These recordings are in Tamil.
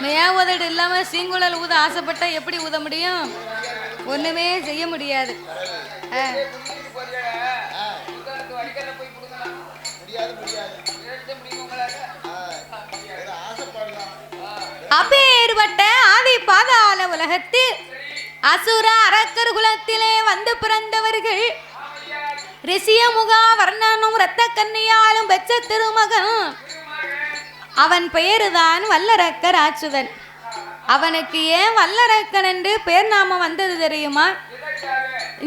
மே உதடு இல்லாம சீங்குழல் ஊத ஆசைப்பட்டா எப்படி ஊத முடியும்? ஒண்ணுமே செய்ய முடியாது. அப்பேற்பட்ட ஆதி பாதாள உலகத்தில் அசுர அரக்கர் குலத்திலே வந்து பிறந்தவர்கள் ரிஷியமுகா வர்ணனும் இரத்த கன்னியாலும் பெற்ற திருமகன். அவன் பெயருதான் வல்லரக்கர் ஆச்சுதன். அவனுக்கு ஏன் வல்லரக்கன் என்று பேர் நாம வந்தது தெரியுமா?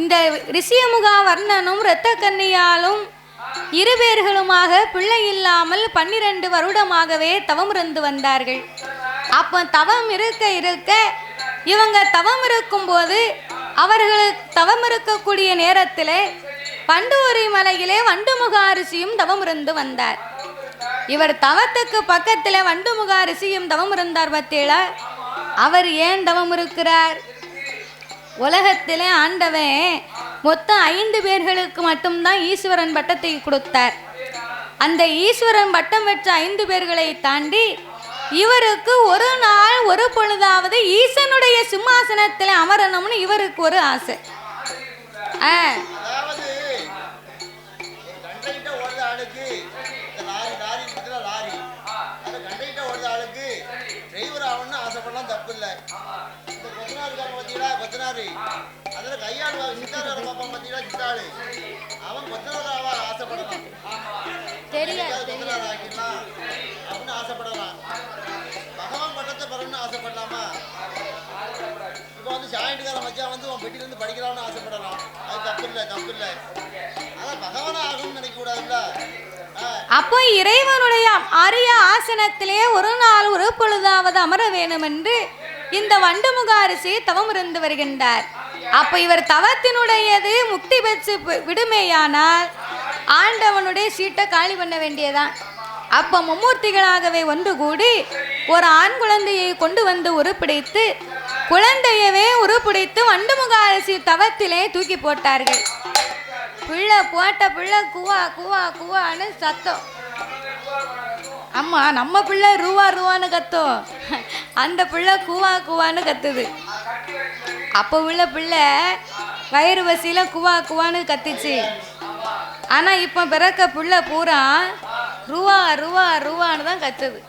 இந்த ரிஷியமுகா வர்ணனும் இரத்த கன்னியாலும் இருபேர்களுமாக பிள்ளை இல்லாமல் 12 வருடமாகவே தவம் இருந்து வந்தார்கள். அப்போ தவம் இருக்க இருக்க இவங்க தவம் இருக்கும் போது அவர்களுக்கு தவம் இருக்கக்கூடிய நேரத்தில் பண்டூரி மலையிலே வண்டுமுகா ரிஷியும் தவம் இருந்து வந்தார். இவர் தவத்துக்கு பக்கத்தில் வண்டுமுகா ரிஷியும் தவம் இருந்தார். பத்தியலா அவர் ஏன் தவம் இருக்கிறார்? உலகத்திலே ஆண்டவன் மொத்தம் 5 பேர்களுக்கு மட்டும்தான் ஈஸ்வரன் பட்டத்தை கொடுத்தார். அந்த ஈஸ்வரன் பட்டம் பெற்ற 5 பேர்களை தாண்டி இவருக்கு ஒரு நாள் ஒரு பொழுதாவது ஈசனுடைய சிம்மாசனத்தில் அமரணும்னு இவருக்கு ஒரு ஆசை. அப்போ இறைவனுடைய அரிய ஆசனத்திலே ஒரு நாள் ஒரு பொழுதாவது அமர வேணும் என்று இந்த வண்டுமுகா ரிஷி தவம் இருந்து வருகின்றார். அப்ப இவர் தவத்தினுடையது முக்தி பெற்று விடுமேயானால் ஆண்டவனுடைய சீட்டை காலி பண்ண வேண்டியதான். அப்ப மும்மூர்த்திகளாகவே ஒன்று கூடி ஒரு ஆண் குழந்தையை கொண்டு வந்து உருப்பிடித்து குழந்தையவே உருப்பிடித்து வண்டுமுகா ரிஷி தவத்திலே தூக்கி போட்டார்கள். பிள்ளை போட்ட பிள்ளை குவா குவா குவான்னு சத்தம். அம்மா நம்ம பிள்ளை ரூவா ரூவான்னு கத்தும், அந்த பிள்ளை குவா குவான்னு கத்துது. அப்போ உள்ள பிள்ளை வயிறு பசியில குவா குவான்னு கத்துச்சு. ஆனா இப்போ பிறக்க பிள்ளை பூரா ரூவா ரூவா ரூவான்னு தான் கத்துது.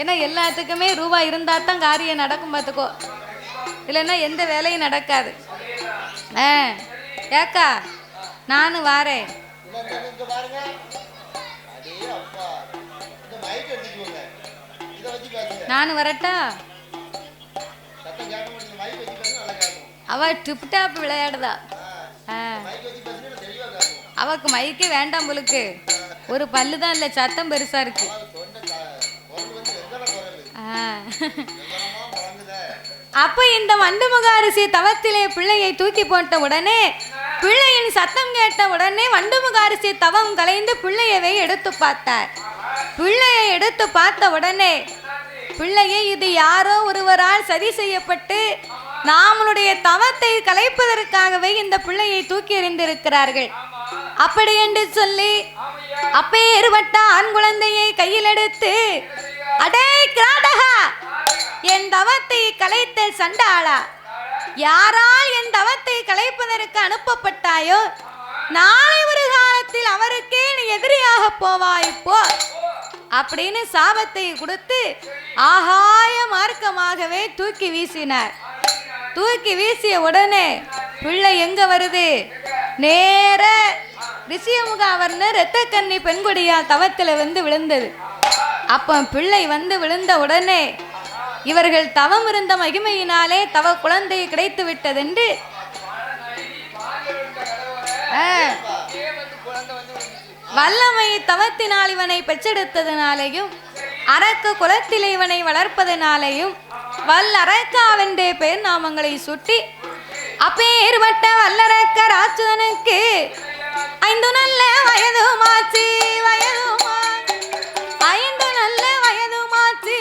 ஏன்னா எல்லாத்துக்குமே ரூபா இருந்தா தான் காரியம் நடக்கும். பார்த்துக்கோ, இல்லைன்னா எந்த வேலையும் நடக்காது. ஏக்கா நானும் வாரேன். நானும் வரட்டா? அவ டிப் டாப் விளையாடுதா? அவக்கு மைக்கே வேண்டாம் போலுக்கு. ஒரு பல்லு தான் இல்லை, சத்தம் பெருசா இருக்கு. அப்ப இந்த வண்டுமுகா ரிஷி தவத்திலே பிள்ளையை தூக்கி போட்ட உடனே பிள்ளையின் சத்தம் கேட்ட உடனே வண்டுமுகா ரிஷி தவம் கலைந்து பிள்ளையவை எடுத்து பார்த்தார். பிள்ளையை எடுத்து பார்த்த உடனே பிள்ளையை இது யாரோ ஒருவரால் சதி செய்யப்பட்டு நாமளுடைய தவத்தை கலைப்பதற்காகவே இந்த பிள்ளையை தூக்கி எறிந்திருக்கிறார்கள் அப்படி என்று சொல்லி அப்பேற்பட்ட ஆண் குழந்தையை கையில் எடுத்து, அடே கிராடகா, என் தவத்தை கலைத்த சண்டாளா, யாரால் என் தவத்தை கலைப்பதற்கு அனுப்பப்பட்டாயோ நாளை ஒரு காலத்தில் அவருக்கே நீ எதிரியாக போவாய் போ அப்படின்னு சாபத்தை கொடுத்து ஆகாய மார்க்கமாகவே தூக்கி வீசினார். தூக்கி வீசிய உடனே பிள்ளை எங்க வருது? நேர ரிஷியமுகா வர்ணர் இரத்த கன்னி பெண்குடியா தவத்தில் வந்து விழுந்தது. அப்போ பிள்ளை வந்து விழுந்த உடனே இவர்கள் தவம் இருந்த மகிமையினாலே தவ குழந்தை கிடைத்து விட்டதென்று வல்லமை தவத்தினால் இவனை பெற்றெடுத்ததினாலேயும் அரக்க குலத்தில் இவனை வளர்ப்பதனாலேயும் வல்லரக்காவென்றே பெயர் நாமங்களை சுட்டி அப்பேற்பட்ட வல்லரக்க ராட்சதனுக்கு 5 நல்ல வயதுமாச்சு. 5 நல்ல வயதுமாச்சு.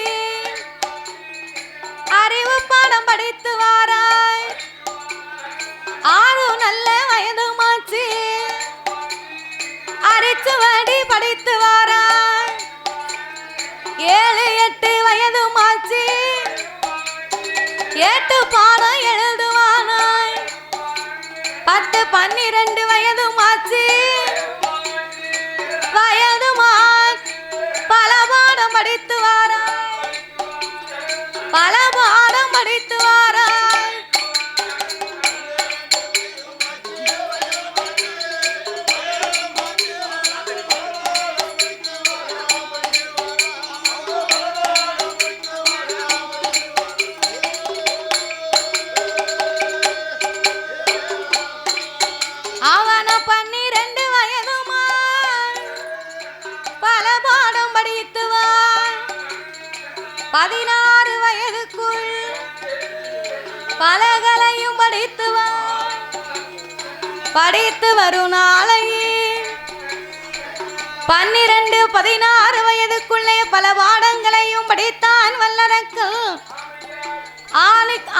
அறிவு பாடம் படித்து வாராய். 6 நல்ல வயதுமாச்சு. அரிச்சுவடி படித்து வாராய். 7 8 வயதுமாச்சு. 12 வயதுமாச்சு. வயதுமா பல பாடம் படித்து வாரா, பல பாடம் படித்து வாரா. அவன 12 வயதுமா பல பாடம் படித்துவான். 16 வயதுக்குள் பலகலையும் படித்துவான். படித்து வரும் நாளையே 12 16 வயதுக்குள்ளே பல பாடங்களையும் படித்தான் வல்லரக்கல்.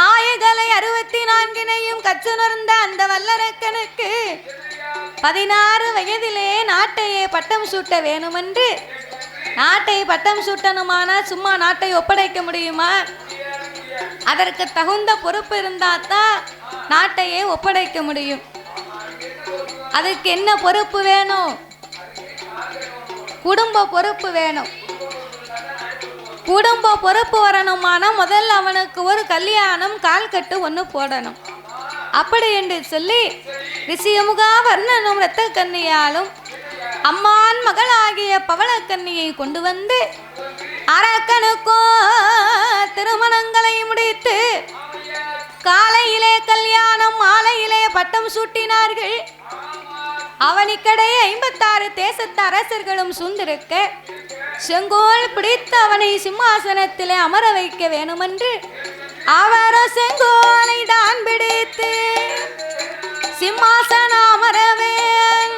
ஆயகளை 64 கற்றுணர்ந்த அந்த வல்லரக்கனுக்கு 16 வயதிலே நாட்டையே பட்டம் சூட்ட வேணுமென்று, நாட்டை பட்டம் சூட்டணுமானா சும்மா நாட்டை ஒப்படைக்க முடியுமா? அதற்கு தகுந்த பொறுப்பு இருந்தாதான் நாட்டையே ஒப்படைக்க முடியும். அதுக்கு என்ன பொறுப்பு வேணும்? குடும்ப பொறுப்பு வேணும். குடும்ப பொறுப்பு வரணுமானா முதல்ல அவனுக்கு ஒரு கல்யாணம் கால்கட்டு ஒன்று போடணும். அப்படி என்று சொல்லி ரிஷியமுகா வர்ணனும் இரத்த கன்னியாலும் அம்மான் மகளாகிய பவளக்கன்னியை கொண்டு வந்து அரக்கனுக்கும் திருமணங்களை முடித்து காலையிலே கல்யாணம், மாலையிலே பட்டம் சூட்டினார்கள். அவனிக்கடையே 56 தேசத்து அரசர்களும் சூழ்ந்திருக்க செங்கோல் பிடித்து அவனை சிம்மாசனத்திலே அமர வைக்க வேணுமென்று அவரோ செங்கோலை தான் பிடித்து சிம்மாசன அமரவேன்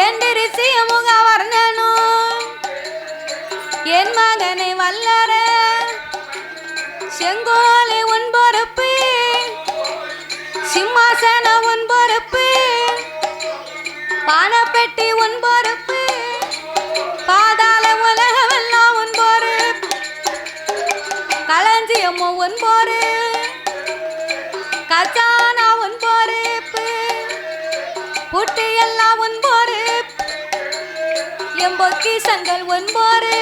என்று ரிஷியமுக வர்ணனும் என் மகனை வல்லர செங்கோலை உன் பொறுப்பு, சிம்மாசன உன் பொறுப்பு, பானப்பெட்டி உன் பொறுப்பு, பாதாள உலகமெல்லாம் உன் பொறுப்பு, களஞ்சியமோ உன் பொறுப்பு, கஜானா உன் பொறுப்பு, புட்டி எல்லாம் உன் பொறுப்பு, எம்பொக்கி சங்கல் உன் பொறுப்பு,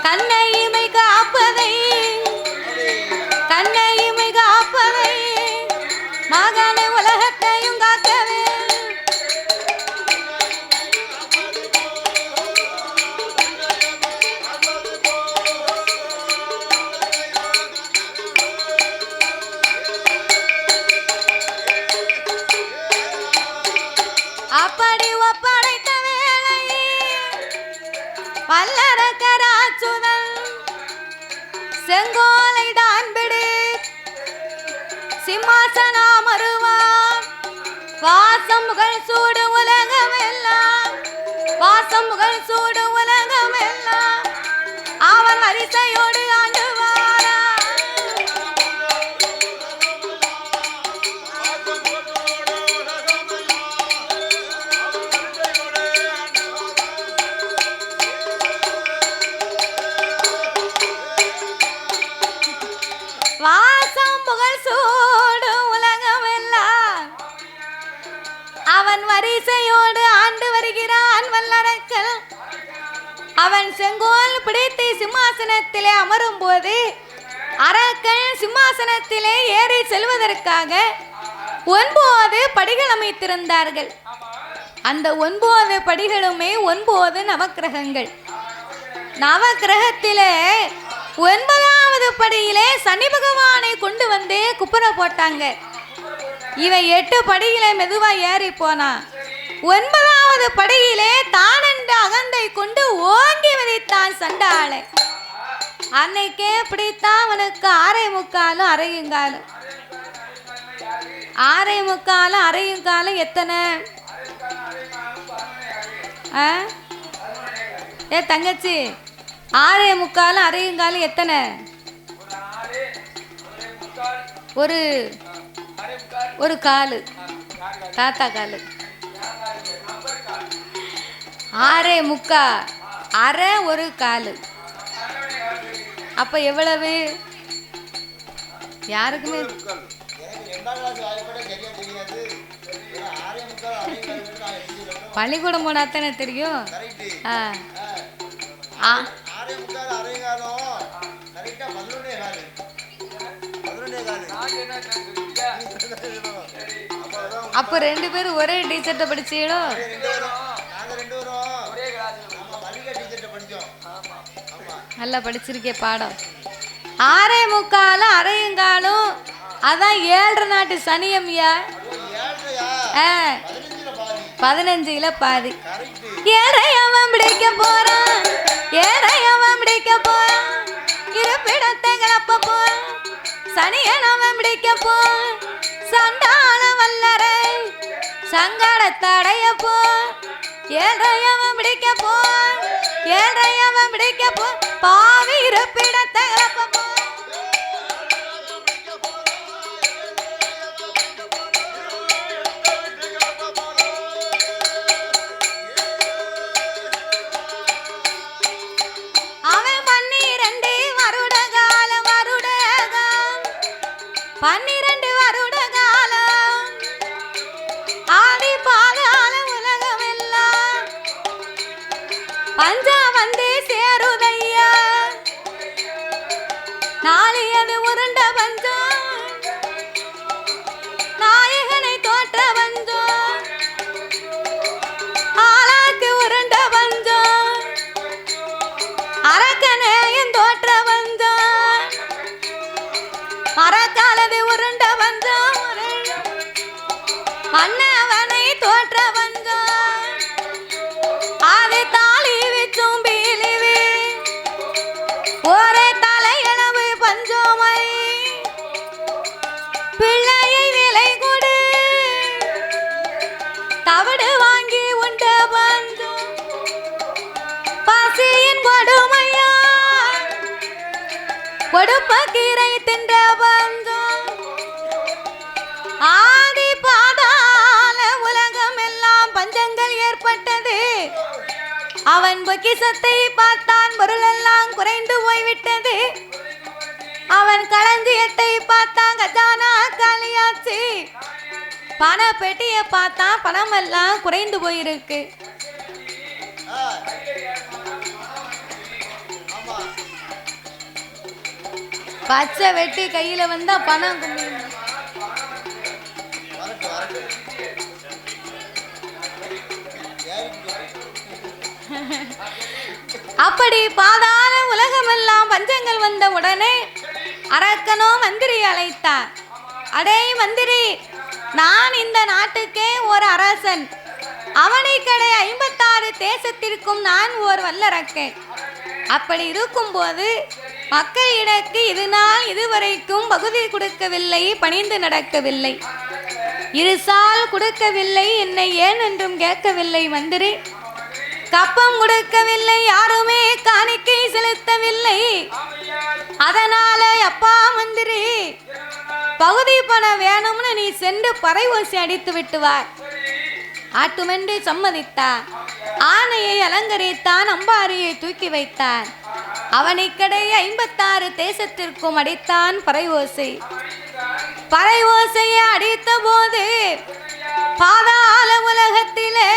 கண்ணையுமை காப்பதை, கண்ணையுமை காப்பதை, மகனை உலகத்தையும் காக்கவே. அப்படி ஒப்படைத்த வேளை வல்லரக்கராச்சுதன் செங்கோலை தான் பிடி சிம்மாசனம் அருவான். வாசம் புகழ் சூடு உலகமெல்லாம், வாசம் புகழ் சூடு உலகமெல்லாம் அவன் வரிசையோடு ஆண்டு வாரா. வாசம் புகழ் சூடு உலகமெல்லாம் அவன் வரிசையோடு ஆண்டு வருகிறான் வல்லரக்கல். அவன் செங்கோல் பிடித்து சிம்மாசனத்திலே அமரும் போது அரக்கன் சிம்மாசனத்திலே ஏறி செல்வதற்காக 9 படிகள் அமைத்திருந்தார்கள். அந்த 9 படிகளுமே 9 நவக்கிரகங்கள். நவக்கிரகத்திலே 9வது படியிலே சனி பகவானை கொண்டு வந்து குப்புற போட்டாங்க. இவன் 8 படியிலே மெதுவா ஏறி போனா 9வது படியிலே தான் என்ற அகந்தை கொண்டு ஓங்கி விதைத்தான் சண்டாளை. அன்னைக்கே பிடித்தான் அவனுக்கு 6.25 அரையுங்காலும். 6.25 அரையுங்காலம் எத்தனை? ஏ தங்கச்சி, 6.25 அரையுங்காலம் எத்தனை? ஒரு காலு, தாத்தா காலு. 6.25 அரை ஒரு காலு. அப்ப எவ்வளவு? யாருக்குமே பள்ளிக்கூடம் போனா தானே தெரியும். அப்ப 2 பேரும் ஒரே டீச்சர்ட்ட படிச்சீங்களோ? நல்லா படிச்சிருக்கே பாடம். 6:45 அரையங்காலும் அதான் 7:30 நாட்டு சனியம்யா. 15 பாதி. ஏழையவன் பிடிக்க போறான், ஏழையவன் பிடிக்க போறான், இருப்பிடத்தை கிளப்ப போறான், சனியனவன் பிடிக்க போறான், சண்டாள வல்லரை சங்கடத்தை அடைய போறான், ஏழையவன் பிடிக்க போறான், ஏழையவன் பிடிக்க போறான், பாவி இருப்பிடத்தை கிளப்ப போறான். பஞ்சா வந்து சேருதையா, நாளையது உருண்ட பஞ்சம், நாயகனை தோற்ற பஞ்சம், ஆளாக்கு உருண்ட பஞ்சம், அரக்கனையும் தோற்ற பஞ்சம், மரக்காலது உருண்ட பஞ்சம், மன்னவனை தோற்ற பஞ்சம், அது தாலி விச்சும் பீலிவி ஒரே தலையளவு பஞ்சோமை, பிள்ளையை விலை கொடு தவிடு வாங்கி உண்ட பஞ்சம், பசியின் கொடுமையா கொடுப்ப கீரை தின்ற பஞ்சம், ஆதி பாதாள உலகம் எல்லாம் பஞ்சங்கள் ஏற்பட்டது. அவன் பொக்கிசத்தை பார்த்தான், பொருளெல்லாம் குறைந்து போய்விட்டது. அவன் களஞ்சியத்தை பார்த்தான், கஜானா காலியாச்சு. பண பெட்டியை பார்த்தான், பணம் எல்லாம் குறைந்து போயிருக்கு. பச்சை வெட்டி கையில வந்தா பணம் கும்பிடு. அப்படி பாதாள உலகமெல்லாம் பஞ்சங்கள் வந்த உடனே அரக்கனோ மந்திரி அழைத்தார். அடே மந்திரி, நான் இந்த நாட்டுக்கே ஒரு அரசன், அவனைக்கடை 56 தேசத்திற்கும் நான் ஓர் வல்லரக்கன். அப்படி இருக்கும்போது மக்களிடக்கு இது நாள் இதுவரைக்கும் பகுதி கொடுக்கவில்லை, பணிந்து நடக்கவில்லை, இருசால் கொடுக்கவில்லை, என்னை ஏன் என்றும் கேட்கவில்லை மந்திரி. கப்பம் கொடுக்கவில்லை, யாருமே காணிக்கை செலுத்தவில்லை. அதனால அப்பா மந்திரி, பகுதி பணம் வேணும்னு நீ சென்று பறை ஓசி அடித்து விட்டுவார். ஆட்டுமென்று சம்மதித்தார். ஆணையை அலங்கரித்தான், அம்பாரியை தூக்கி வைத்தான். அவனைக்கடை 56 தேசத்திற்கும் அடித்தான் பறை ஓசை. பறை ஓசையை அடித்த போது பாதாள உலகத்திலே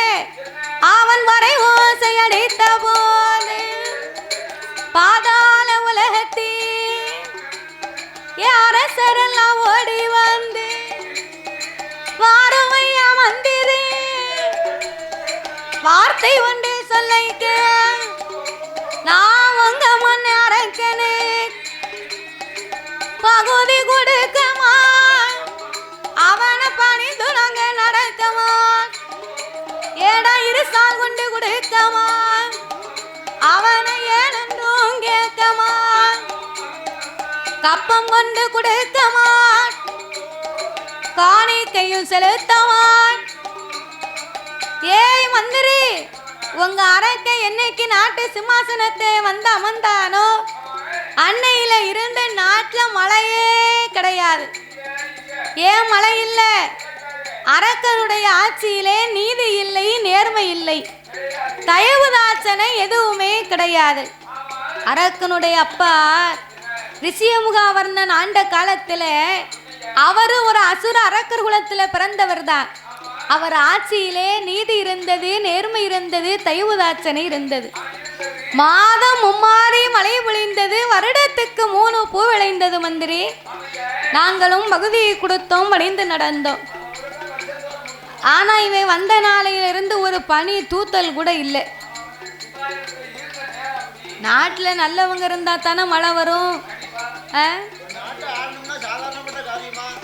அவன் பறை ஓசை அடித்த போது பாதாள உலகத்தில் அரசரெல்லாம் ஓடி வந்து வாருமையா மந்திரி, வார்த்தை ஒன்று சொல்லைக்க, நான் உங்க முன்ன அரக்கனே, பகுதி கொடுக்கமா, அவனை பணிந்து நாங்க நடக்கமா, ஏடா இருசால் கொண்டு கொடுக்கமா, அவனை ஏனென்றும் கேட்கமா, கப்பம் கொண்டு கொடுக்கமா, காணிக்கையும் செலுத்தவான். ஏய் மந்திரி, உங்க அரக்கை என்னைக்கு நாட்டு சிம்மாசனத்தை வந்து அமர்ந்தானோ அன்னையில இருந்த நாட்டுல மழையே கிடையாது. ஏன் மழை இல்லை? அரக்கனுடைய ஆட்சியிலே நீதி இல்லை, நேர்மை இல்லை, தயவுதாட்சனை எதுவுமே கிடையாது. அரக்கனுடைய அப்பா ரிஷியமுகாவர்ணன் ஆண்ட காலத்துல அவரு ஒரு அசுர அரக்கர் குலத்துல பிறந்தவர் தான். அவர் ஆட்சியிலே நீதி இருந்தது, நேர்மை இருந்தது, தயவுதாட்சணை இருந்தது. மாதம் மும்மாறி மழை பொழிந்தது, வருடத்துக்கு 3 பூ விளைந்தது. மந்திரி, நாங்களும் பகுதியை கொடுத்தோம், வளைந்து நடந்தோம். ஆனா இவன் வந்த நாளையிலிருந்து ஒரு பனி தூத்தல் கூட இல்லை. நாட்டில் நல்லவங்க இருந்தா தானே மழை வரும்.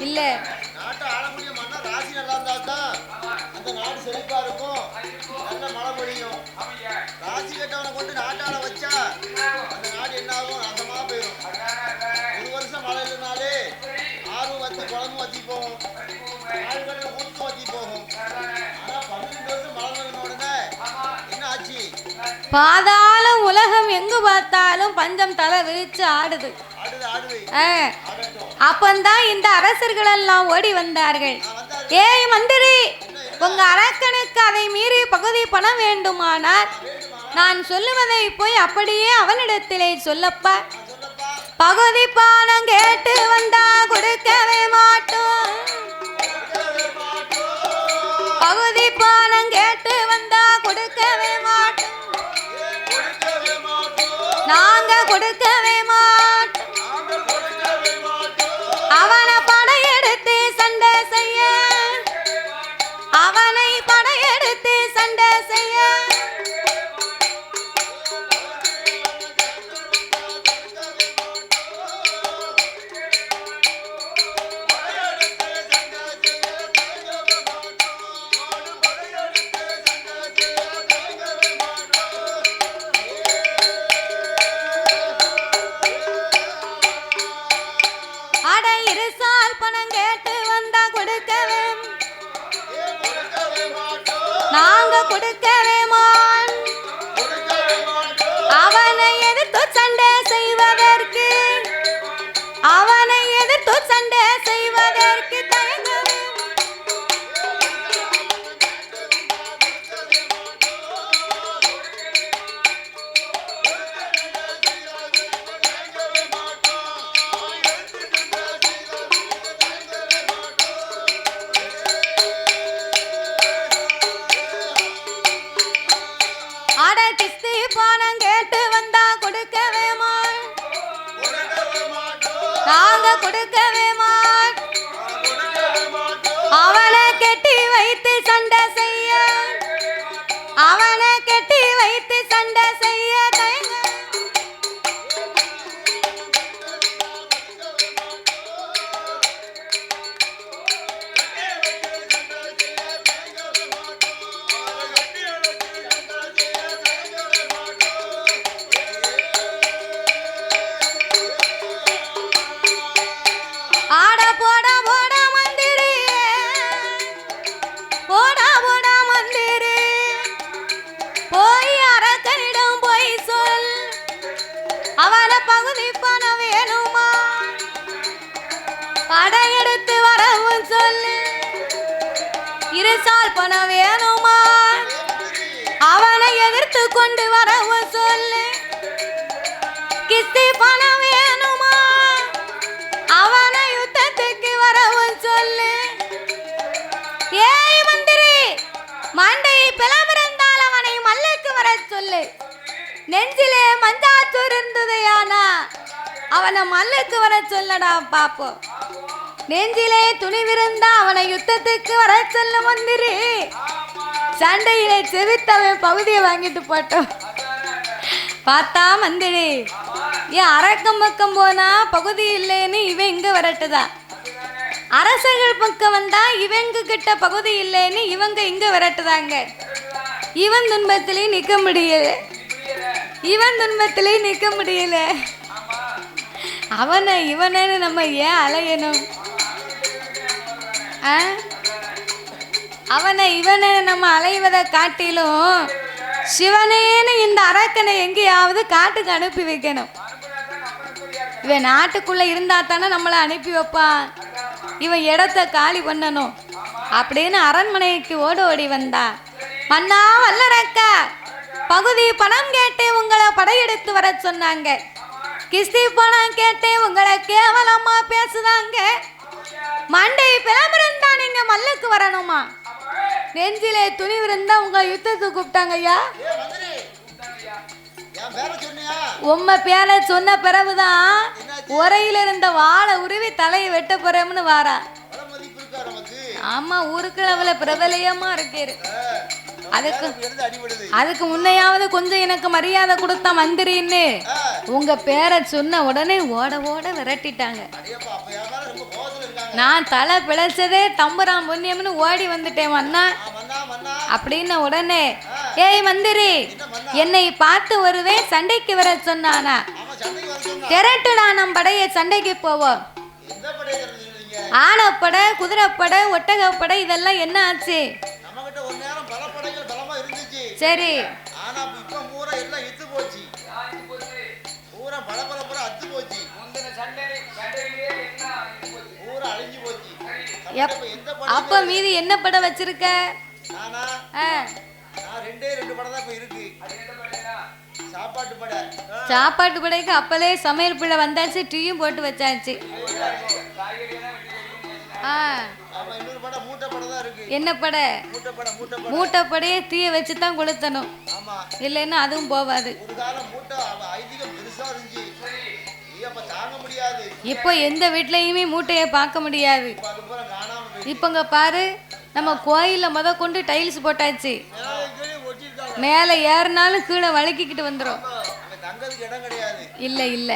இல்லை, பாதாள உலகம் எங்கு பார்த்தாலும் பஞ்சம் தலை விரிச்சு ஆடுது. அப்பந்தான் இந்த அரசர்கள் எல்லாம் ஓடி வந்தார்கள். ஏய் மந்திரி, உங்க அரக்கனுக்கு அதை மீறி பகுதி பணம் வேண்டுமானார் நான் சொல்லுவதை போய் அப்படியே அவனிடத்திலே சொல்லப்பா. பகுதி பணம் கேட்டு வந்தா கொடுக்கவே மாட்டோம். பகுதி பணம் கேட்டு வந்தா கொடுக்கவே மாட்டோம். நாங்க கொடுக்கவே மாட்டோம். அவனை படையெடுத்து சண்டை செய்ய, அவனை படையெடுத்து சண்டை செய்ய. இருசால் பணம் கேட்டு வந்தா கொடுக்கவே, நாங்க கொடுக்கவே மாட்டோம். அவனை எதிர்த்து சண்டை செய்வதற்கு, அவனை எதிர்த்து சண்டை செய்வதற்கு தயங்கவே. பணம் கேட்டு வந்தா கொடுக்கவே மாட்டோம். நாங்க கொடுக்கவே மாட்டோம். அவனை கெட்டி வைத்து சண்டை செய்ய, அவனை கெட்டி வைத்து சண்டை செய்ய தயங்க. அவனை பகுதி பணம் வேணுமா, படையெடுத்து வரவும் சொல்லு. இருசால் பணம் வேணுமா, அவனை எதிர்த்து கொண்டு வரவும் சொல்லு. கிஸ்தி பணம் வேணுமா, அவனை யுத்தத்துக்கு வரவும் சொல்லு. ஏய் மந்திரி, மண்டை பிளவிருந்தால் அவனை மல்லுக்கு வர சொல்லு. நெஞ்சிலே மஞ்சாச்சூர் இருந்ததையானா அவனை மல்லுக்கு வர சொல்லடா பாப்போம். நெஞ்சிலே துணிவிருந்தா அவனை யுத்தத்துக்கு வர சொல்ல மந்திரி. சண்டையிலே செவித்தவன் பகுதியை வாங்கிட்டு போட்டோம். பார்த்தா மந்திரி, ஏன் அரக்கம் பக்கம் போனா பகுதி இல்லைன்னு இவன் இங்க வரட்டுதா. அரசர்கள் பக்கம் வந்தா இவங்க கிட்ட பகுதி இல்லைன்னு இவங்க இங்க வரட்டுதாங்க. இவன் துன்பத்திலே நிக்க முடியல, இவன் துன்பத்திலே நிக்க முடியல. அவனை இவனு நம்ம ஏன் அலையணும்? அவனை இவனை நம்ம அலைவதை காட்டிலும் சிவனேன்னு இந்த அரக்கனை எங்கேயாவது காட்டுக்கு அனுப்பி வைக்கணும். இவன் நாட்டுக்குள்ள இருந்தா தானே நம்மளை அனுப்பி வைப்பான். இவன் இடத்த காலி பண்ணணும் அப்படின்னு அரண்மனைக்கு ஓடி வந்தா. மன்னா வல்லரக்கா, பகுதி பணம் கேட்டு உங்களை படையெடுத்து வர சொன்னாங்க. கிஸ்தி பணம் கேட்டு உங்களை கேவலமா பேசுதாங்க. மண்டை பிளம்பிருந்தா நீங்க மல்லுக்கு வரணுமா? நெஞ்சிலே துணிவு இருந்தா உங்க யுத்தத்துக்கு கூப்பிட்டாங்க ஐயா. உம்ம பேரை சொன்ன பிறகுதான் உரையில இருந்த வாழை உருவி தலையை வெட்ட போறோம்னு வாரா. ஆமா, ஊருக்கு அவ்வளவு பிரபலியமா இருக்கேரு. அதுக்கு முன்னையாவது கொஞ்சம் எனக்கு மரியாதை கொடுத்தா மந்திரின்னு உங்க பேரை சொன்ன உடனே ஓட ஓட விரட்டிட்டாங்க. நான் தலை பிழைச்சதே தம்புரான் புண்ணியம்னு ஓடி வந்துட்டேன் மன்னா அப்படின்னு உடனே, ஏய் மந்திரி, என்னை பார்த்து வருவேன் சண்டைக்கு வர சொன்னானா? திரட்டுடா நம் படையை சண்டைக்கு போவோம். ஆனப்படை, குதிரைப்படை, ஒட்டகப்படை இதெல்லாம் என்ன ஆச்சு? சரி, அப்ப மீதி என்ன படம் வச்சிருக்க? சாப்பாட்டு படைக்கு அப்பலே சமையல் பிள்ளை வந்தாச்சு, டீயும் போட்டு வச்சாச்சு. என்ன படை? மூட்டை படையே தீய வச்சுதான் கொளுத்தணும், இல்லைன்னா அதுவும் போவாது. இப்போ எந்த வீட்லயுமே மூட்டையை பார்க்க முடியாது. இப்பங்க பாரு, நம்ம கோயில்ல கொண்டு டைல்ஸ் போட்டாச்சு, மேல ஏறினாலும் கீழே வழுக்கிக்கிட்டு வந்துடும். இல்ல இல்ல,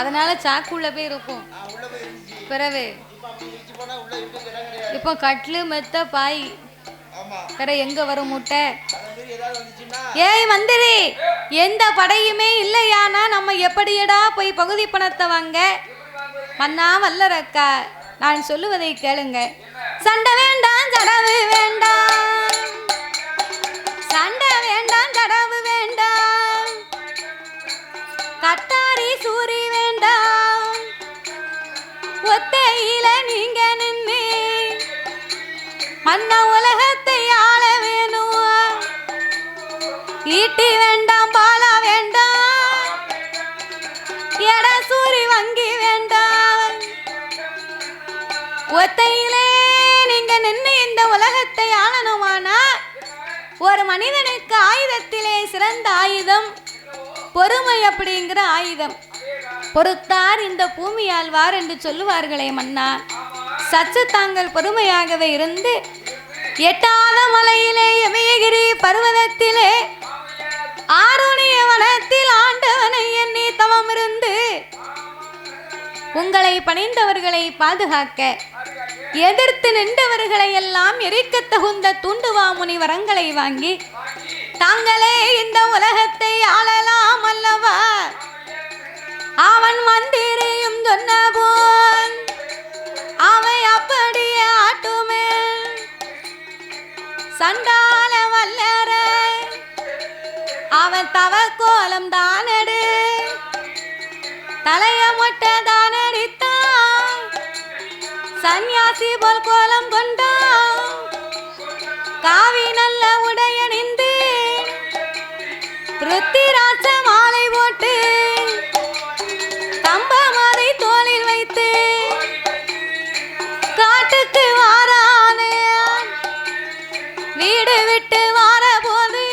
அதனால சாக்கு உள்ள போய் இருக்கும். பிறகு இப்போ கட்லு மெத்த பாய் வேற எங்க வரும் மூட்டை? ஏய் மந்திரி, எந்த படையுமே இல்லையானா நம்ம எப்படியடா போய் பகுதி பணத்தை வாங்க? மன்னா வல்லரக்கா, நான் சொல்லுவதை கேளுங்க. சண்டை வேண்டாம், ஜடவு வேண்டாம், சண்டை வேண்டாம், ஜடவு வேண்டாம், கட்டாரி சூரி வேண்டாம், ஒத்தையில நீங்க நின்று மன்ன உலகத்தை ஆள வேணும். ஈட்டி வேண்டாம், பாலா வேண்டாம், எட சூரி வங்கி வேண்டாம், ஒத்தையிலே நீங்க நின்று இந்த உலகத்தை ஆளணுமானா ஒரு மனிதனுக்கு ஆயுதத்திலே சிறந்த ஆயுதம் பொறுமை அப்படிங்கிற ஆயுதம். பொறுத்தார் இந்த பூமி ஆழ்வார் என்று சொல்லுவார்களே மன்னா. சற்று தாங்கள் பொறுமையாகவே இருந்து எட்டாத மலையிலே இமயகிரி பர்வதத்திலே ஆருணிய வனத்தில் ஆண்டவனை எண்ணி தவம் இருந்து உங்களை பணிந்தவர்களை பாதுகாக்க எதிர்த்து நின்றவர்களை எல்லாம் எரிக்க தகுந்த தூண்டுவா முனி வரங்களை வாங்கி தாங்களே இந்த உலகத்தை ஆளலாம் அல்லவா? அவன் மந்திரியும் சொன்ன போல் அவை அப்படியே ஆட்டுமே. சண்டால வல்லற அவன் தவக்கோலம் தானடு, தலைய மொட்டை தானடித்தான், சன்னியாசி போல் கோலம் கொண்டான், காவி நல்ல உடையணிந்து ருத்திராட்ச மாலை போட்டு கம்பமரை தோளில் வைத்து காட்டுக்கு வாரானே. வீடு விட்டு வார போது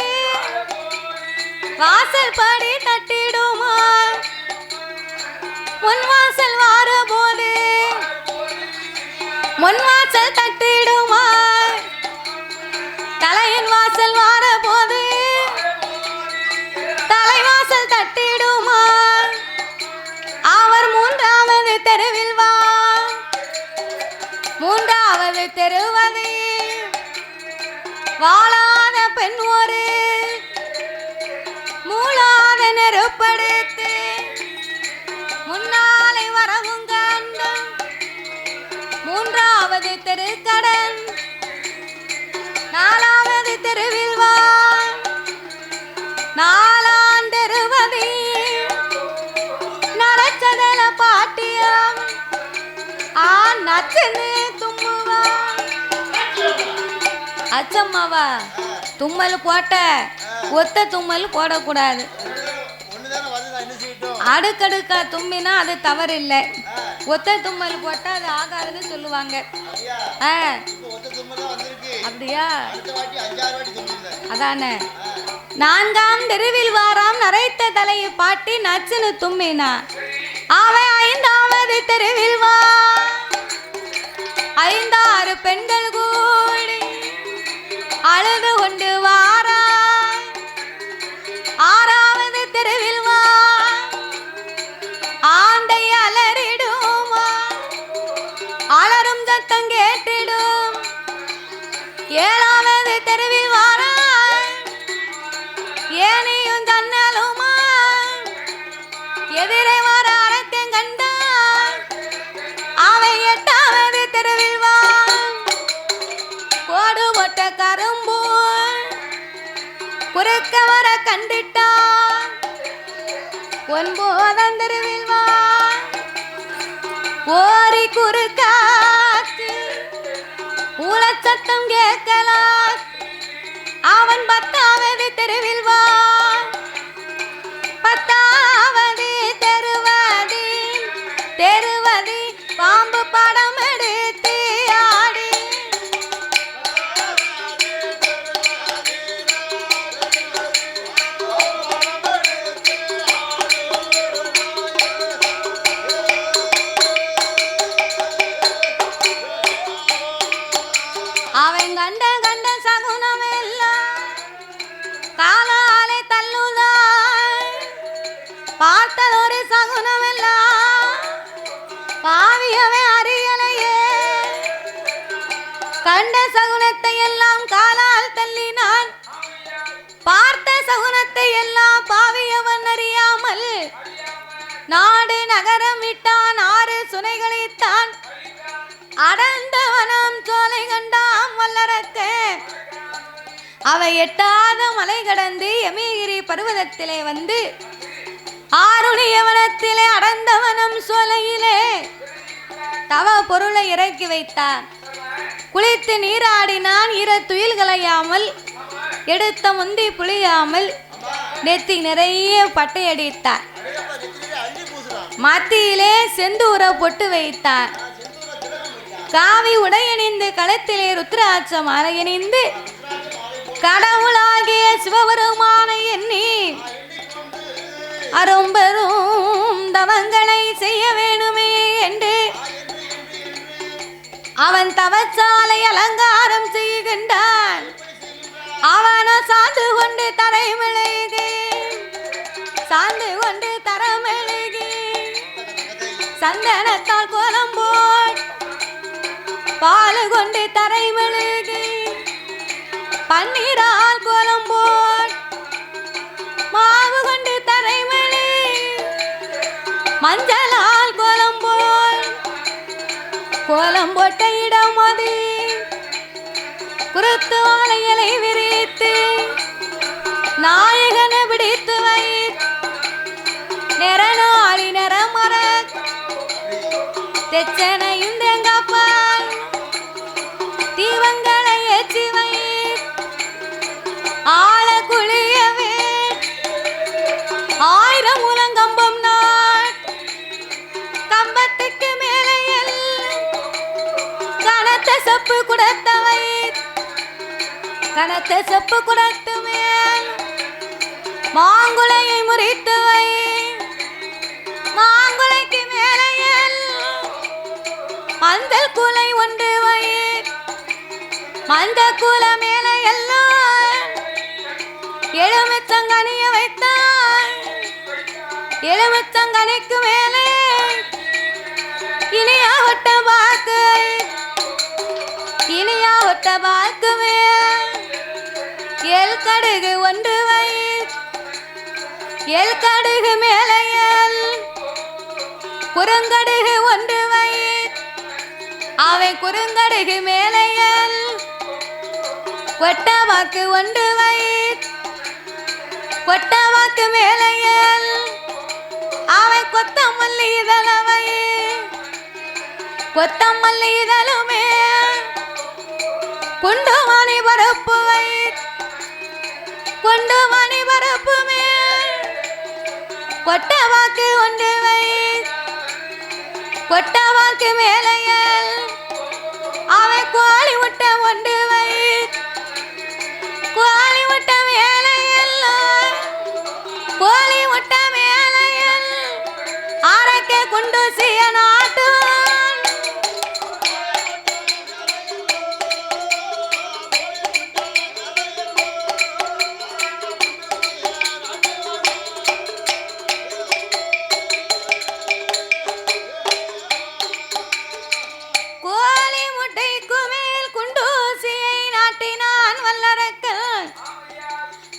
வாசல் படி தட்டிடுமா, முன் வாசல் வார போது முன் வாசல் தட்டிடுமா, தலையின் வாசல் வார போது தலைவாசல் தட்டிடுமா. அவர் மூன்றாவது தெருவில் வா, மூன்றாவது தெருவது வாழாத பெண் ஒரு மூளாத நெருப்படுத்து முன்னாலை வரவும் கண்டம். மூன்றாவது தெருக்கடன், நாலாவது தெருவில் வா, நாலாம் தெருவதி நரச்சதல பாட்டியம் நச்சுன்னு தும்முவா. அச்சம்மாவா, தும்மல் போட்ட ஒத்த தும்மல் போடக்கூடாது. அடுக்கடுக்கா தும்பினா அது தவறில்லை. ஒத்த தும்மல் போட்டா அது ஆகாதுன்னு சொல்லுவாங்க. அப்படியா? அதானே. நான்காம் தெருவில் வாராம் நரைத்த தலையை பாட்டி நச்சுன்னு தும்மினா அவன் ஐந்தாவது தெருவில் வா 5-6 பெண்கள் கூடி அழுது கொண்டு வாரா 6வது தெருவில் வா ஆந்தை அலறிடுமா அலரும் சத்தம் கேட்டிடும் 7வது தெருவில் வாரா ஏனியும் தன்னலுமா எதிரே வர அரக்கன் கண்டா அவை 8வது தெருவில் வா கோடு போட்ட கரும்பு குறுக்க வர கண்டிட்டா 9ஆம் தெருவில் வா ஓரி குறுக்காச்சு ஊழச்சத்தம் கேட்கலாம் அவன் 10வது தெருவில் வா 10வது தெருவதி பாம்பு படம் எடுத்து ஆடி அவன் கண்ட சகுனம் எல்லாம் காலாலே தள்ளுதான் பார்த்ததொரு சகுனம் எல்லாம் பாவியவே அறியலையே கண்ட சகுனத்தை எல்லாம் காலால் தள்ளினான் பார்த்த சகுனத்தை எல்லாம் பாவியவன் அறியாமல் நாடு நகரம் விட்டான் 6 சுனைகளைத்தான் அடர்ந்தவனம் சோலை கண்டாம் வல்லரக்க அவை 8ஆத மலை கடந்து யமகிரி பர்வதத்திலே வந்து ஆருணியவனத்திலே அடர்ந்தவனம் சோலையிலே தவ பொருளை இறக்கி வைத்தான் குளித்து நீராடினான் ஈரத்துயில் களையாமல் எடுத்த முந்தி புளியாமல் நெத்தி நிறைய பட்டையடித்தார் மத்தியிலே செந்தூர பொட்டு வைத்தார் காவி உடையணிந்து களத்திலே ருத்ராட்ச மாலையணிந்து கடவுளாகிய சிவபெருமானை எண்ணி அரும்பெரும் தவங்களை செய்ய வேணுமே என்று அவன் தவச்சாலை அலங்காரம் செய்கின்றான் அவனோ சாந்து கொண்டு தரைமெழுகி சந்தனத்தால் கோலம் போட் பாலு கொண்டு தரைமெழுகி பன்னீரால் கோலம் போட் மாவு கொண்டு தரைமெழு மஞ்சளால் கோலம் போல் கோலம் போட்ட இடம் அது குருத்து வாழைகளை விரித்து நாயகனை பிடித்து வை நிறநாளி நிறமர தெச்சனையும் தேங்காப்பால் தீவங்களை ஏற்றி வை ஆழ குளியவே 1000 முழங்கம்பம் நாள் கம்பத்துக்கு மேலே கனத்த செப்பு குடத்தவை கனத்த செப்பு குடத்து மேல் மாங்குளையை முறித்து வை மாங்குளைக்கு மேலே மஞ்சள் கூலை ஒன்று வை மஞ்சள் கூல மேலே எல்லாம் எலுமிச்சங்கனிய வைத்தாய் எலுமிச்சங்கனிக்கு மேலே இனியா ஒட்ட பாக்கு மேல் எல் கடுகு ஒன்று வை எல் கடுகு மேலே குறுங்கடுகு ஒன்று வை அவை குறுங்கடுகு மேலே கொட்டவாக்கு ஒன்று வை கொட்டவாக்கு மேலே அவை கொத்தமல்லி இதழவை கொத்தமல்லி இதழுமே குண்டுமணி பரப்பு வை குண்டுமணி பரப்பு மேல் கொட்டவாக்கு ஒன்று வை கொட்டவாக்கு மேலையல் அவன் கோழி விட்ட ஒன்று வை கோழி விட்ட மேலையல் கோழி விட்ட மேலையல் ஆரக்கே குண்டு செய்ய நாட்டு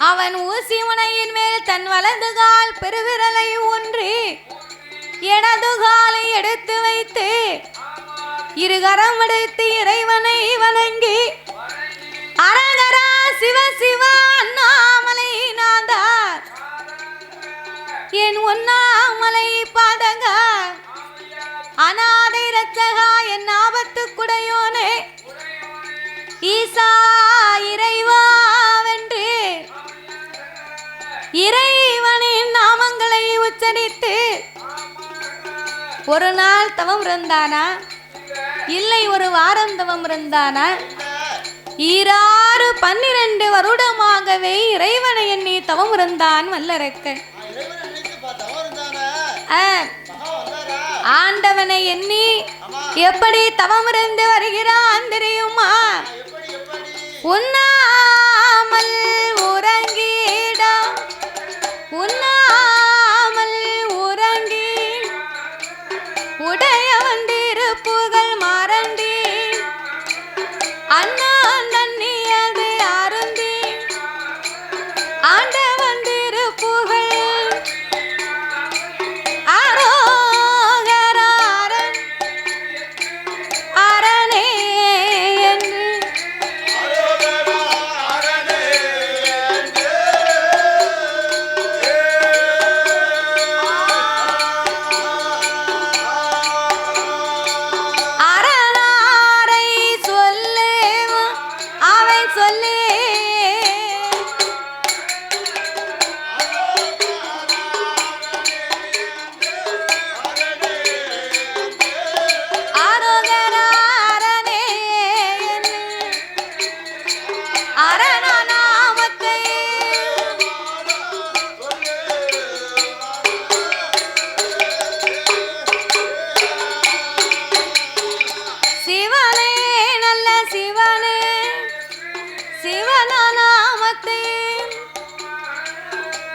அவன் ஊசி முனையின் மேல் தன் வலது கால் பெருவிரலை ஊன்றி இடது காலை எடுத்து வைத்து இருகரம் எடுத்து இறைவனை வணங்கி அரகரா சிவ சிவ அண்ணாமலை நாதா என் உண்ணாமலை பாதகா அநாதை ரட்சகா என் ஆபத்து குடையோனே ஈசா இறைவா வென்று இறைவனின் நாமங்களை உச்சரித்து ஒரு நாள் தவம் இருந்தானா இல்லை ஒரு வாரம் தவம் இருந்தானா 12 வருடமாகவே இறைவனை எண்ணி தவம் இருந்தான் வல்லரக்க ஆண்டவனை எண்ணி எப்படி தவம் இருந்து வருகிறான் தெரியுமா உண்ணாமல் உறங்கிடா உண்ணாமல் உறங்கி உடைய வந்திருப்புகள் மறந்தி அண்ணன் தண்ணியது அருந்தி ஆண்ட வந்திருப்புகள் ஆரோகராரன் அரணே என்று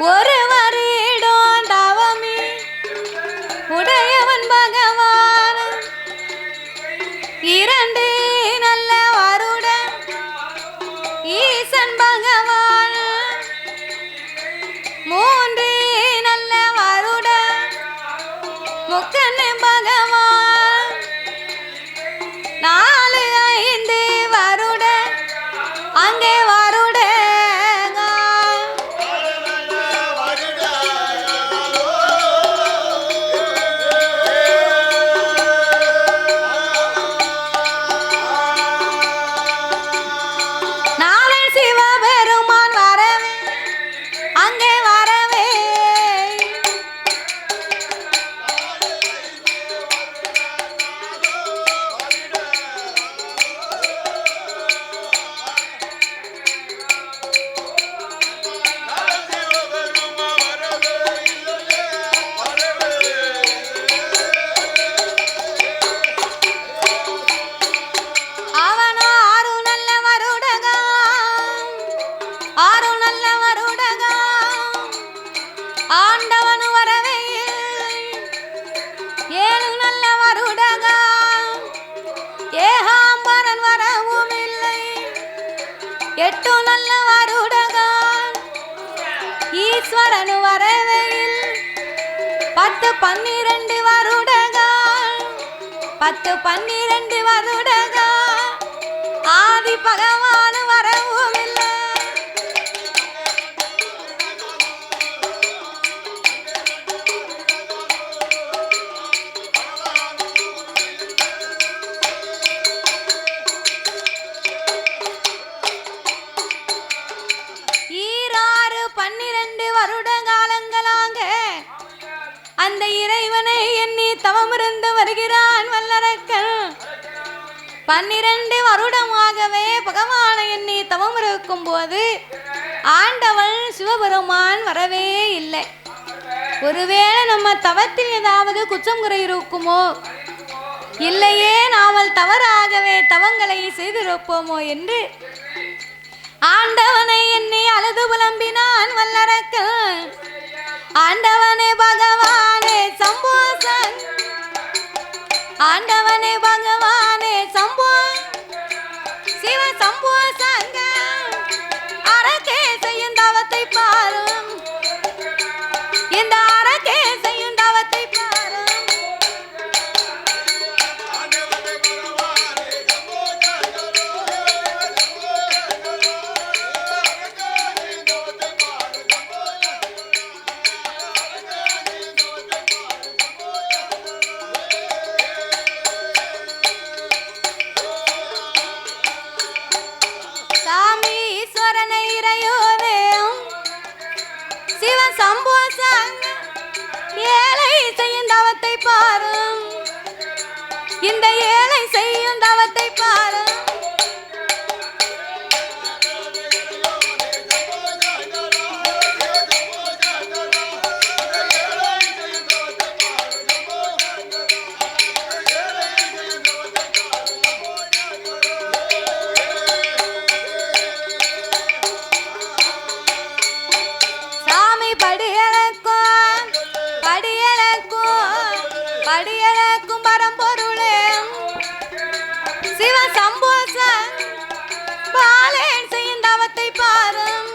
ஒரு வருடம் தவமே உடையவன் பகவான் 2 நல்ல வருடம் ஈசன் பகவான் 3 நல்ல வருடம் முக்கன் பகவான் 4 5 வருடம் அங்கே வருட எட்டு நல்ல வருடகான் ஈஸ்வரன் வரவையில் 10 12 வருடகான் 10 12 வருடகான் ஆதி பகவான் வரவும் இல்லை வருட காலங்களாக அந்த இறைவனை எண்ணி தவமிருந்து வருகிறான் வல்லரக்கன். 12 வருடமாகவே பகவானை எண்ணி தவம் இருக்கும் போது ஆண்டவன் சிவபெருமான் வரவே இல்லை. ஒருவேளை நம்ம தவத்தில் ஏதாவது குற்றம் குறை இருக்குமோ, இல்லையே நாமல் தவறாகவே தவங்களை செய்திருப்போமோ என்று ஆண்டவனை எண்ணி அழுது புலம்பினான் வல்லரக்கன். ஆண்டவனே பகவானே சம்போ, ஆண்டவனே பகவானே சம்போ, சிவ சம்போ சங்க அரக்கே செய்யும் தவத்தை பாரும், இந்த அரக்கே செய்யும் தவத்தை பாரும். ஏழை செய்யும் தவத்தை பாரும், இந்த ஏழை செய்யும் தவத்தை பாரும். சாமி படியலக்கும் படியலக்கும் பரம்பொருளே சிவ சம்போச பாலன் செய்யும் தவத்தை பாரும்,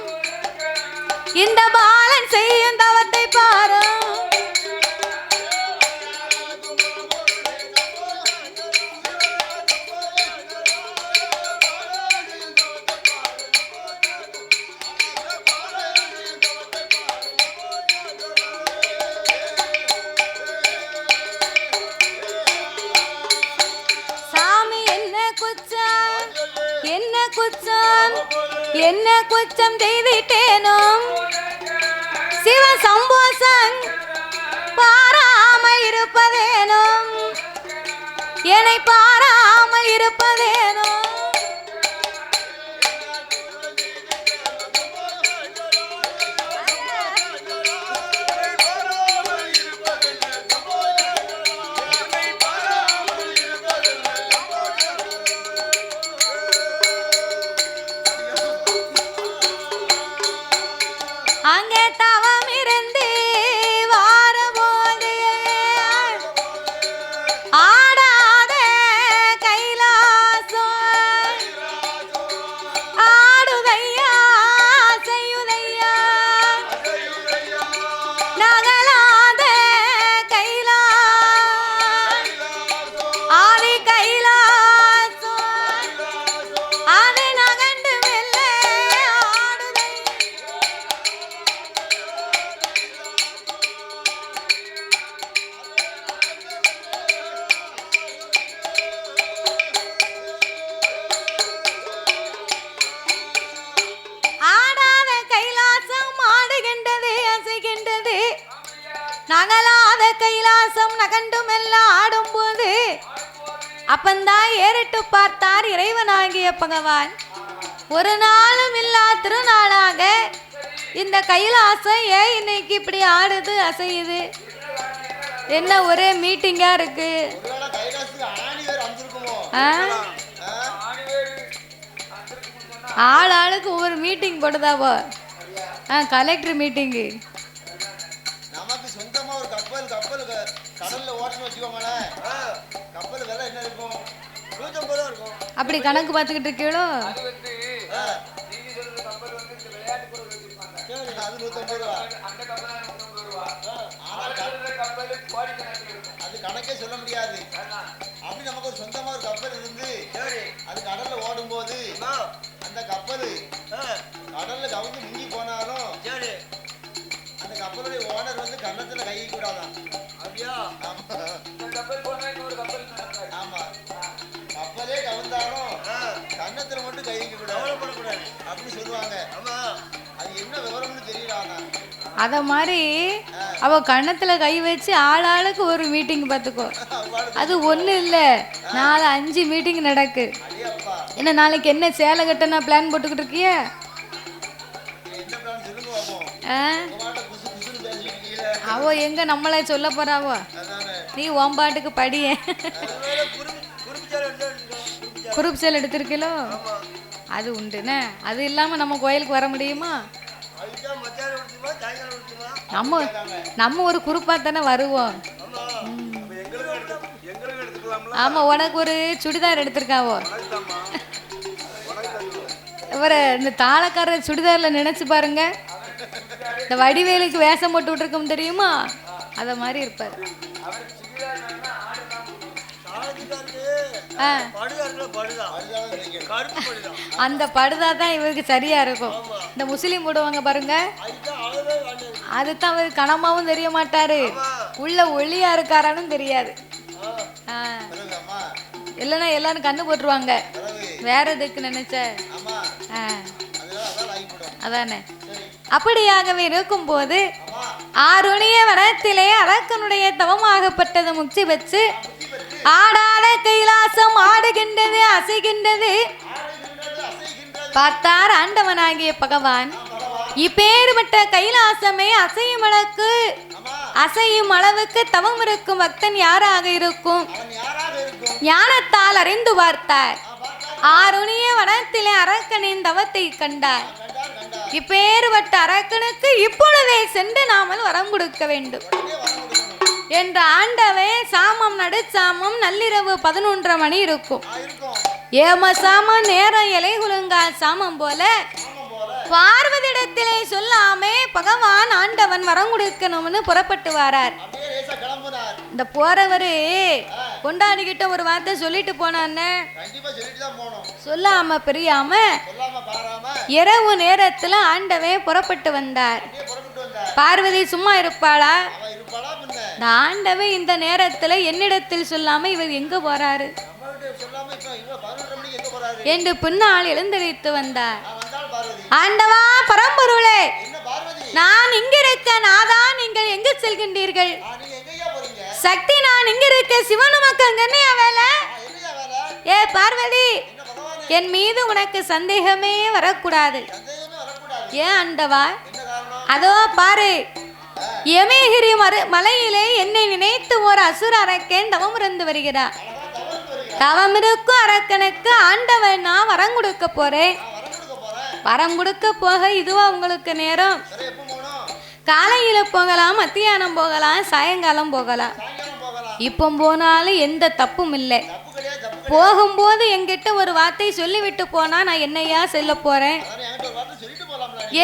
இந்த பாலன் செய்யும் தவத்தை பாரும். என்ன குற்றம் செய்திட்டேனும் சிவ சம்போசன் பாராமல் இருப்பதேனும், என்னை பாராமல் இருப்பதேனும். அங்கே தவம் இருந்து வாரபோது ஆடாத கைலாசம் ஆடுதையா செய்யுதையா, நகலாத கைலாசம் ஆதி கைலாசம் அதை நகண்டு மெல்ல ஆடுதை. நகலாத கைலாசம் நகண்டுமெல்லாம் ஆடும்போது அப்பந்தான் ஏறிட்டு பார்த்தார் இறைவனாகிய பகவான். ஒரு நாளும் இல்லா திருநாளாக இந்த கைலாசம் ஏன் இன்னைக்கு இப்படி ஆடுது அசையுது, என்ன ஒரே மீட்டிங்கா இருக்கு? ஆள் ஆளுக்கு ஒவ்வொரு மீட்டிங் போடுதாவோ. கலெக்டர் மீட்டிங்கு. நமக்கு சொந்தமா ஒரு கப்பல் கடல்ல ஓட்டணும் வச்சுக்கோங்களேன், கப்பல் விலை என்ன இருக்கும்? 150 ரூபா இருக்கும். அப்படி கணக்கு பார்த்துக்கிட்டு இருக்கீங்களோ? அது 150 ரூபா. அது கணக்கே சொல்ல முடியாது. அப்படி நமக்கு ஒரு சொந்தமா ஒரு கப்பல் இருந்து அது கடல்ல ஓடும் போது அந்த கப்பல் கடல்ல கவுந்து முங்கி போனாலும் அந்த கப்பலுடைய ஓனர் வந்து கன்னத்துல கை கூடாதான். அப்படியா? ஆமா, கப்பலே கவுந்தாலும் கன்னத்துல மட்டும் கை கூடாது அப்படின்னு சொல்லுவாங்க. ஆமா, அது என்ன விவரம்னு தெரியல. அத மாதிரி அவ கன்னத்துல கை வச்சு ஆளாளுக்கு ஒரு மீட்டிங் பார்த்துக்கோ. அது ஒண்ணு இல்ல, 4-5 மீட்டிங் நடக்கு. என்ன நாளைக்கு என்ன சேலை கட்ட நான் பிளான் போட்டுக்கிட்டு இருக்கிய? அவ எங்க நம்மள சொல்ல போறாவோ? நீ ஓம்பாட்டுக்கு படிய. குரூப் சேல் எடுத்திருக்கீங்களோ? அது உண்டுண்ணே. அது இல்லாம நம்ம கோயிலுக்கு வர முடியுமா? நம்ம ஒரு குரூப்பா தானே வருவோம். ஆமா, உனக்கு ஒரு சுடிதார் எடுத்திருக்காவோ? இவர இந்த தாளக்காரர் சுடிதார்ல நினைச்சு பாருங்க, இந்த வடிவேலுக்கு வேஷம் போட்டு விட்டுருக்கோம் தெரியுமா? அத மாதிரி இருப்பாரு. அந்த படுதா தான் இவருக்கு சரியா இருக்கும். இந்த முஸ்லீம் போடுவாங்க பாருங்க, அதுதான் அவருக்கு கனமாவும் தெரிய மாட்டாரு, உள்ள ஒளியா இருக்காரான்னு தெரியாது. இல்லைன்னா எல்லாரும் கண்ணு போட்டுருவாங்க. வேற எதுக்கு நினைச்ச? அதானே. அப்படியாகவே இருக்கும் போது ஆருணிய வனத்திலே அரக்கனுடைய தவமாகப்பட்டது முக்தி வச்சு ஆடாத கைலாசம் ஆடுகின்றது, அசைகின்றது. பார்த்தார் ஆண்டவனாகிய பகவான், இப்பேற்பட்ட கைலாசமே அசையும் அளவுக்கு அசையும் அளவுக்கு தவம் இருக்கும் பக்தன் யாராக இருக்கும்? ஞானத்தால் அறிந்து பார்த்தார். ஆருணிய வனத்திலே அரக்கனின் தவத்தை கண்டார். இப்பேற்பட்ட அரக்கனுக்கு இப்பொழுதே சென்று நாமல் வரம் கொடுக்க வேண்டும் என்ற ஆண்டவே சாமம் நடுச்சாமம் நள்ளிரவு 11:30 மணி இருக்கும். ஏம சாமம் நேரம் இலை குலுங்கா சாமம் போல பார்வதிடத்திலே சொல்லாமே பகவான் ஆண்டவன் வரம் கொடுக்கணும்னு புறப்பட்டு வாரார். இந்த போறவரு கொண்டாடிக்கிட்ட ஒரு வார்த்தை சொல்லிட்டு போனான்னு சொல்லாம பிரியாம இரவு நேரத்துல ஆண்டவே புறப்பட்டு வந்தார். பார்வதி சும்மா இருப்பாளா? இந்த ஆண்டவே இந்த நேரத்துல என்னிடத்தில் சொல்லாம இவர் எங்க போறாரு என்று பின்னால் எழுந்தரித்து வந்தார். ஆண்டவா பரம்பொருளே, நான் இங்க இருக்க நாதா, நீங்கள் எங்க செல்கின்றீர்கள்? சக்தி, நான் இங்க இருக்க சிவன் உமக்கு அங்க என்ன வேலை? ஏ பார்வதி, என் மீது உனக்கு சந்தேகமே வரக்கூடாது. ஏன் ஆண்டவா? அதோ பாரு, யமேகிரி மலையிலே என்னை நினைத்து ஒரு அசுர அரக்கன் தவம் இருந்து வருகிறார். தவம் இருக்கும் அரக்கனுக்கு ஆண்டவன் நான் வரம் கொடுக்க போறேன். வரம் கொடுக்க போக இதுவா உங்களுக்கு நேரம்? காலையில போகலாம், மத்தியானம் போகலாம், சாயங்காலம் போகலாம். இப்போ போனாலும் எந்த தப்பும் இல்லை. போகும்போது என்கிட்ட ஒரு வார்த்தை சொல்லிவிட்டு போனா நான் என்னையா சொல்ல போறேன்?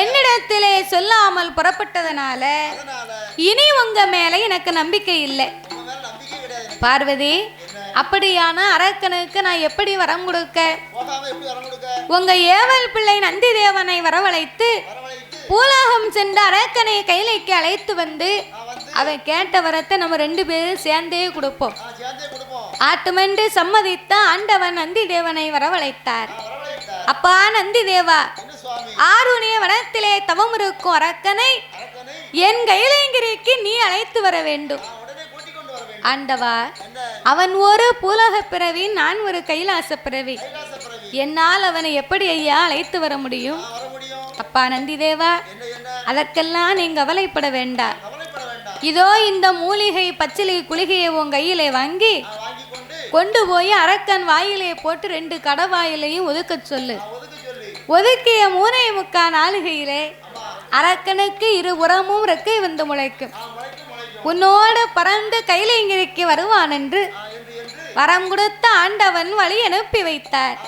என்னிடத்திலே சொல்லாமல் புறப்பட்டதனால இனி உங்க மேல எனக்கு நம்பிக்கை இல்லை. பார்வதி, அப்படியான அரக்கனுக்கு நான் எப்படி வரம் கொடுக்க? உங்க ஏவல் பிள்ளை நந்தி தேவனை வரவழைத்து பூலோகம் சென்று அரக்கனை கைலைக்கு அழைத்து வந்து அவன் கேட்ட வரத்தை நம்ம 2 பேரும் சேர்ந்தே கொடுப்போம். ஆட்டுமென்று சம்மதித்த ஆண்டவன் நந்தி தேவனை வரவழைத்தார். அப்பா நந்தி தேவா, ஆருணிய வனத்திலே தவம் இருக்கும் அரக்கனை என் கைலைங்கிரிக்கு நீ அழைத்து வர வேண்டும். ஆண்டவா, அவன் ஒரு பூலோக பிறவி, நான் ஒரு கைலாச பிறவி. என்னால் அவனை எப்படி ஐயா அழைத்து வர முடியும்? அப்பா நந்தி தேவா, அதற்கெல்லாம் நீங்க கவலைப்பட வேண்டாம். இதோ இந்த மூலிகை பச்சிலை குளிகையை உன் கையிலே வாங்கி கொண்டு போய் அரக்கன் வாயிலே போட்டு 2 கடவாயிலையும் ஒதுக்க சொல்லு. ஒதுக்கிய 3:45 நாளிகையிலே அரக்கனுக்கு 2 புறமும் ரெக்கை வந்து முளைக்கும். உன்னோடு பறந்து கைலைங்கிரிக்கு வருவான் என்று வரம் கொடுத்த ஆண்டவன் வழி அனுப்பி வைத்தார்.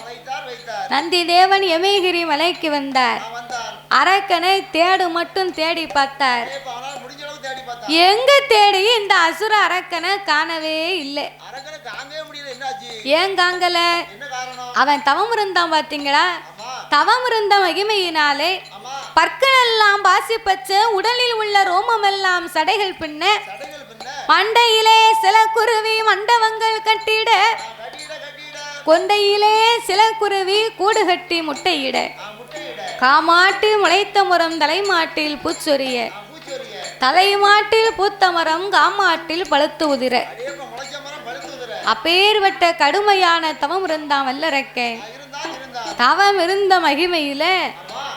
நந்தி தேவன் யமேகிரி மலைக்கு வந்தார். அரக்கனை மட்டும் தேடி பார்த்தார். எங்க தேடி இந்த அசுர அரக்கனை காணவே இல்லை. ஏன் காங்கல? அவன் தவம் இருந்தான் பாத்தீங்களா? தவம் இருந்த மகிமையினாலே பற்கள் எல்லாம் பாசி பச்சை, உடலில் உள்ள ரோமம் எல்லாம் சடைகள் பின்ன, மண்டையிலே சில குருவி மண்டபங்கள் கட்டிட, கொண்டையிலே சில குருவி கூடு கட்டி முட்டையிட, காமாட்டு முளைத்த முறம் தலைமாட்டில் பூச்சொரிய, தலைமாட்டில் பூத்த மரம் காமாட்டில் பழுத்து உதிர அடேப்பா முளைச்ச மரம் பழுத்து உதிர. அப்பேற்பட்ட கடுமையான தவம் இருந்தான் வல்லரக்கே. இருந்தான். தவம் இருந்த மகிமையில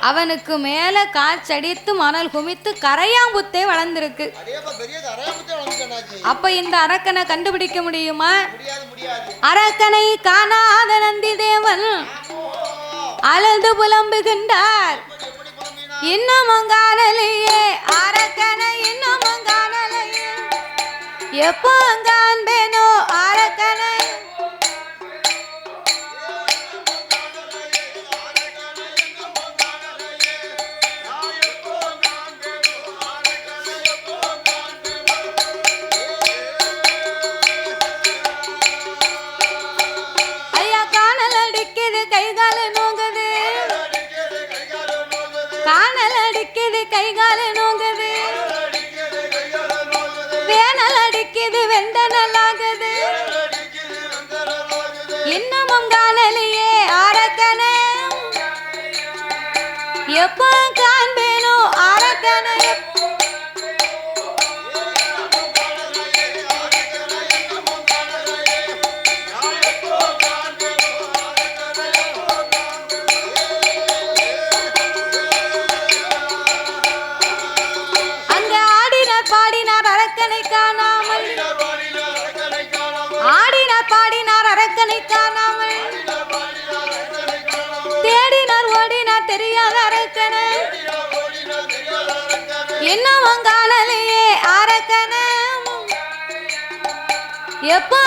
அவனுக்கு மேல காய்ச்சடித்து மணல் குமித்து கரையாம்புத்தே வளர்ந்துருக்கு. அடேப்பா பெரிய கரையாம்புத்தே வளர்ந்துட்டாச்சு. அப்ப இந்த அரக்கனை கண்டுபிடிக்க முடியுமா? முடியாது. அரக்கனை காணாத நந்தி தேவன் அழுது புலம்புகின்றார். இன்னமும் காணலையே அரக்கனை, இன்னமும் காணலையே, எப்போ காண்பேனோ அரக்கனை. காணல் அடிக்குது கைகால நோங்குது, வேனல் அடிக்குது வெந்தனல் ஆகுது, இன்னமும் காணலையே அரக்கனை, எப்போ காண்பேனோ அரக்கனை. ஆடினார் பாடினார் அரக்கனை காணாமல், தேடினார் ஓடினார் தெரியாத அரக்கனை, இன்னமும் காணலையே அரக்கனை, எப்போ